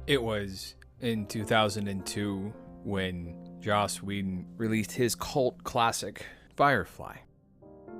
It was in 2002 when Joss Whedon released his cult classic, Firefly.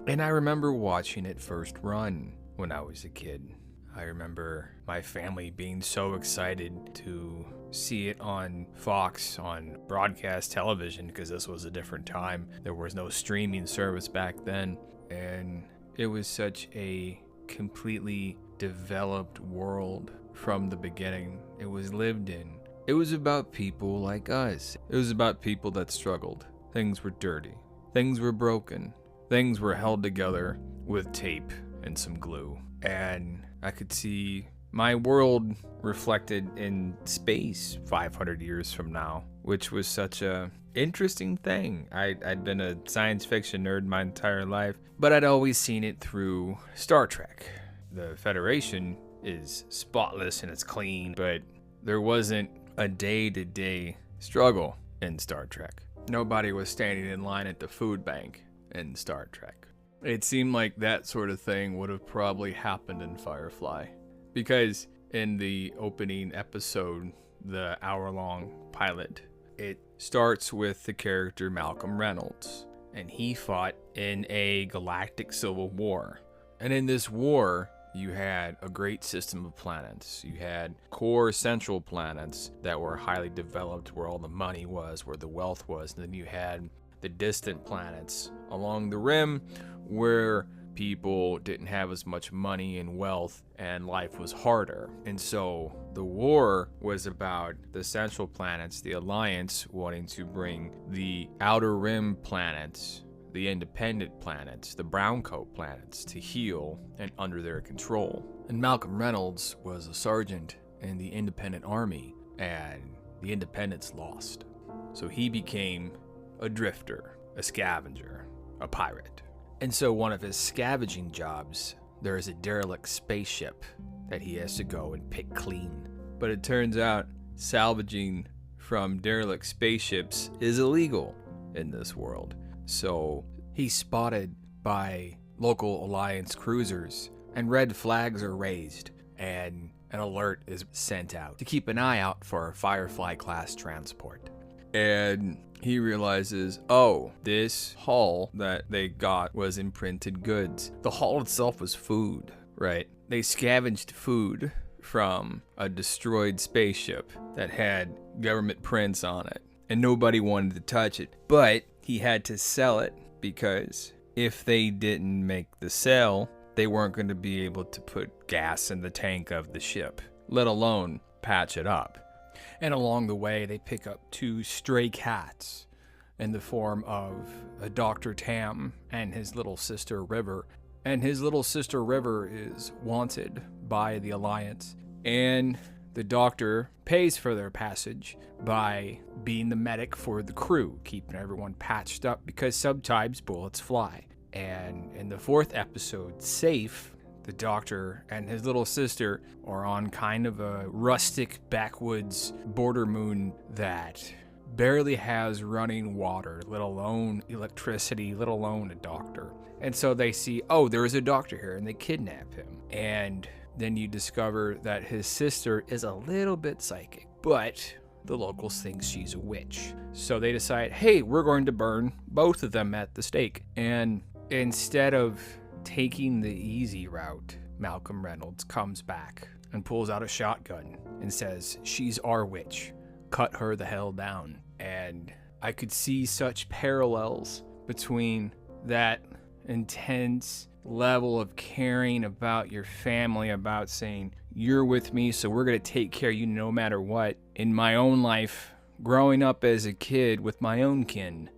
And I remember watching it first run when I was a kid. I remember my family being so excited to see it on Fox, on broadcast television, because this was a different time. There was no streaming service back then. And it was such a completely developed world from the beginning. It was lived in. It was about people like us. It was about people that struggled. Things were dirty. Things were broken. Things were held together with tape and some glue. And I could see my world reflected in space 500 years from now, which was such a interesting thing. I'd been a science fiction nerd my entire life, but I'd always seen it through Star Trek. The Federation is spotless and it's clean, but there wasn't a day-to-day struggle in Star Trek. Nobody was standing in line at the food bank in Star Trek. It seemed like that sort of thing would have probably happened in Firefly, because in the opening episode, the hour-long pilot, it starts with the character Malcolm Reynolds, and he fought in a galactic civil war. And in this war, you had a great system of planets. You had core central planets that were highly developed, where all the money was, where the wealth was. And then you had the distant planets along the rim, where people didn't have as much money and wealth, and life was harder. And so the war was about the central planets, the Alliance, wanting to bring the outer rim planets, the independent planets, the browncoat planets, to heal and under their control. And Malcolm Reynolds was a sergeant in the independent army, and the independents lost. So he became a drifter, a scavenger, a pirate. And so one of his scavenging jobs, there is a derelict spaceship that he has to go and pick clean. But it turns out salvaging from derelict spaceships is illegal in this world. So he's spotted by local Alliance cruisers, and red flags are raised, and an alert is sent out to keep an eye out for a Firefly-class transport. And he realizes, oh, this hull that they got was imprinted goods. The hull itself was food, right? They scavenged food from a destroyed spaceship that had government prints on it, and nobody wanted to touch it. But he had to sell it, because if they didn't make the sale, they weren't going to be able to put gas in the tank of the ship, let alone patch it up. And along the way, they pick up two stray cats in the form of a Dr. Tam and his little sister River. And his little sister River is wanted by the Alliance. And the doctor pays for their passage by being the medic for the crew, keeping everyone patched up, because sometimes bullets fly. And in the fourth episode, Safe, the doctor and his little sister are on kind of a rustic backwoods border moon that barely has running water, let alone electricity, let alone a doctor. And so they see, oh, there is a doctor here, and they kidnap him. And then you discover that his sister is a little bit psychic, but the locals think she's a witch. So they decide, hey, we're going to burn both of them at the stake. And instead of taking the easy route, Malcolm Reynolds comes back and pulls out a shotgun and says, she's our witch. Cut her the hell down. And I could see such parallels between that intense level of caring about your family, about saying, you're with me, so we're going to take care of you no matter what, in my own life, growing up as a kid with my own kin.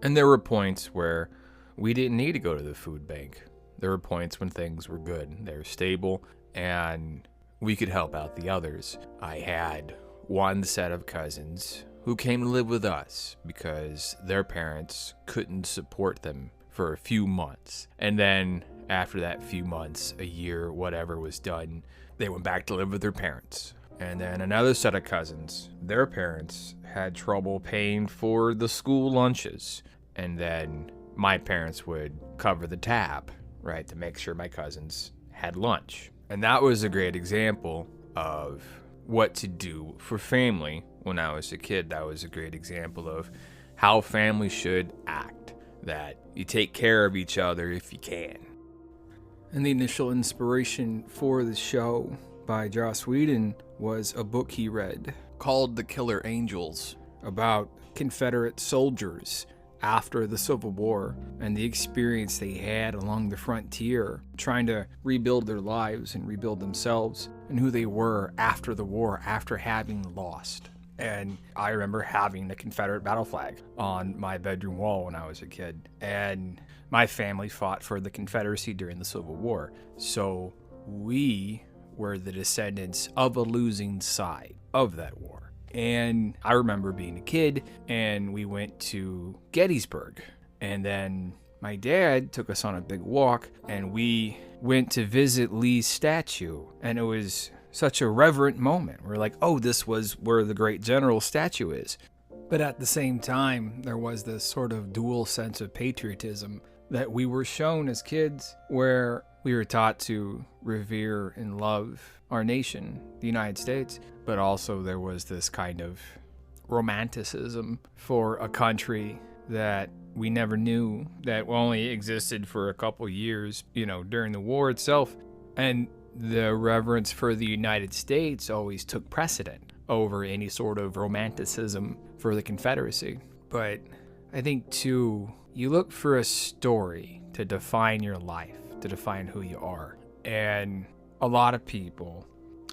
And there were points where we didn't need to go to the food bank. There were points when things were good, they were stable, and we could help out the others. I had one set of cousins who came to live with us because their parents couldn't support them for a few months. And then after that few months, a year, whatever was done, they went back to live with their parents. And then another set of cousins, their parents had trouble paying for the school lunches. And then my parents would cover the tab, right, to make sure my cousins had lunch. And that was a great example of what to do for family when I was a kid. That was a great example of how family should act, that you take care of each other if you can. And the initial inspiration for the show by Joss Whedon was a book he read called The Killer Angels, about Confederate soldiers after the Civil War and the experience they had along the frontier, trying to rebuild their lives and rebuild themselves and who they were after the war, after having lost. And I remember having the Confederate battle flag on my bedroom wall when I was a kid. And my family fought for the Confederacy during the Civil War. So we were the descendants of a losing side of that war. And I remember being a kid, and we went to Gettysburg. And then my dad took us on a big walk, and we went to visit Lee's statue. And it was such a reverent moment. We're like, oh, this was where the great general's statue is. But at the same time, there was this sort of dual sense of patriotism that we were shown as kids, where we were taught to revere and love our nation, the United States, but also there was this kind of romanticism for a country that we never knew, that only existed for a couple years, during the war itself. And the reverence for the United States always took precedent over any sort of romanticism for the Confederacy. But I think, too, you look for a story to define your life, to define who you are. And a lot of people,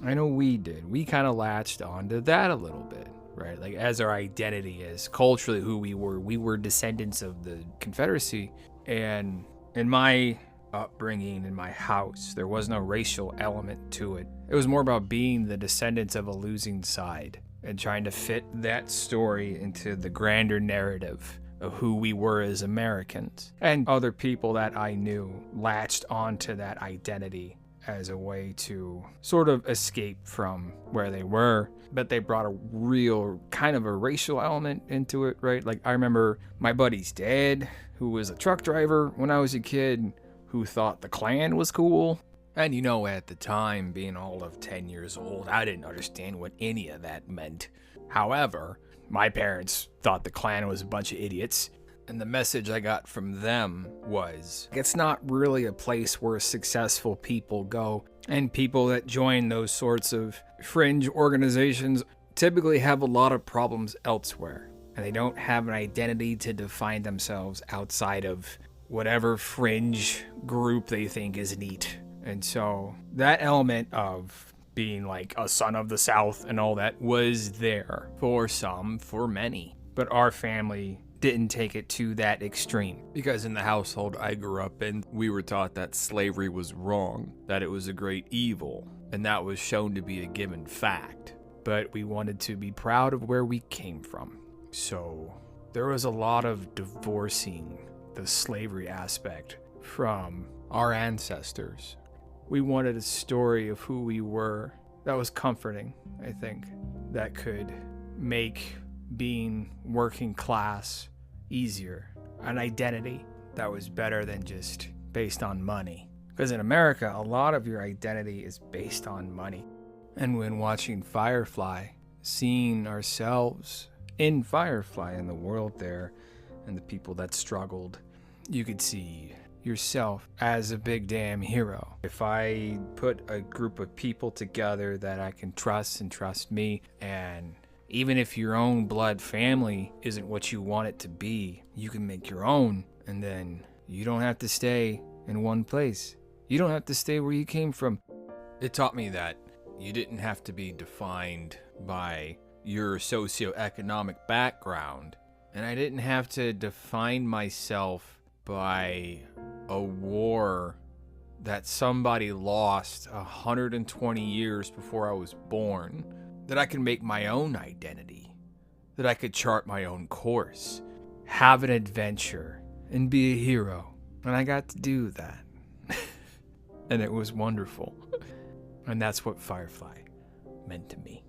I know we did, we kind of latched onto that a little bit, right? Like, as our identity is culturally who we were descendants of the Confederacy. And in my upbringing, in my house, there was no racial element to it. It was more about being the descendants of a losing side and trying to fit that story into the grander narrative of who we were as Americans. And other people that I knew latched onto that identity as a way to sort of escape from where they were, but they brought a real kind of a racial element into it, right? Like, I remember my buddy's dad, who was a truck driver when I was a kid, who thought the Klan was cool. And at the time, being all of 10 years old, I didn't understand what any of that meant. However, my parents thought the Klan was a bunch of idiots. And the message I got from them was, it's not really a place where successful people go. And people that join those sorts of fringe organizations typically have a lot of problems elsewhere. And they don't have an identity to define themselves outside of whatever fringe group they think is neat. And so that element of being like a son of the South and all that was there for some, for many. But our family didn't take it to that extreme, because in the household I grew up in, we were taught that slavery was wrong, that it was a great evil, and that was shown to be a given fact. But we wanted to be proud of where we came from. So there was a lot of divorcing the slavery aspect from our ancestors. We wanted a story of who we were that was comforting, I think, that could make being working class easier, an identity that was better than just based on money. Because in America, a lot of your identity is based on money. And when watching Firefly, seeing ourselves in Firefly, in the world there, and the people that struggled, you could see yourself as a big damn hero. If I put a group of people together that I can trust and trust me, and even if your own blood family isn't what you want it to be, you can make your own, and then you don't have to stay in one place. You don't have to stay where you came from. It taught me that you didn't have to be defined by your socioeconomic background, and I didn't have to define myself by a war that somebody lost 120 years before I was born. That I can make my own identity, that I could chart my own course, have an adventure, and be a hero. And I got to do that. And it was wonderful. And that's what Firefly meant to me.